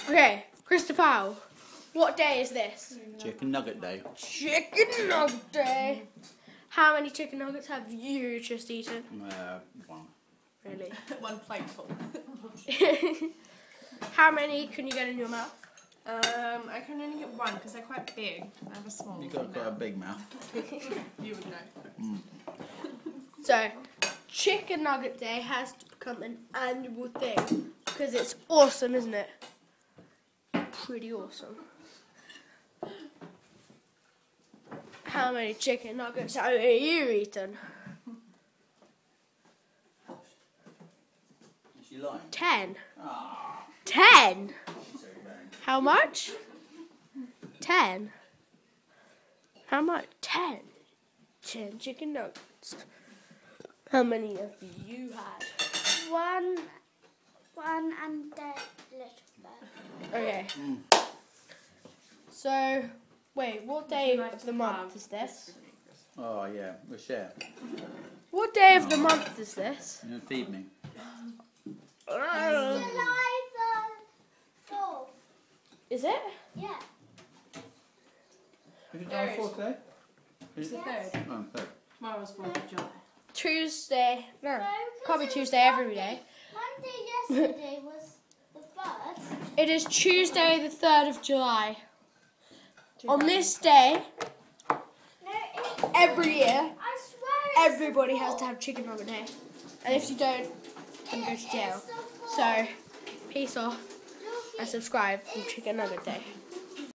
Okay, Christopher, what day is this? Chicken nugget day. Chicken nugget day. How many chicken nuggets have you just eaten? One. Really? One plateful. How many can you get in your mouth? I can only get one because they're quite big. I have a small. You got quite a big mouth. You would know. So, Chicken Nugget Day has to become an annual thing because it's awesome, isn't it? Pretty awesome. How many chicken nuggets have you eaten? Is she lying? 10. Ah. 10? How much? 10. How much? 10. 10 chicken nuggets. How many have you had? One and a little bit. Okay. So, wait, what day of the month is this? Oh yeah, we'll share. What day of the month is this? You gonna feed me? July the 4th. Is it? Yeah. Is it July 4th today? It's the Yes. third. Oh, third. Tomorrow's 4th of July. Tuesday. No, No, can't be because Tuesday every day. Monday yesterday was the 3rd. It is Tuesday the 3rd of July. On this day, No, it's, every year, I swear it's everybody the has 4th. to have chicken nugget day. And if you don't, you can go to jail. It's the 4th. So, peace off Look, and subscribe for Chicken Nugget Day.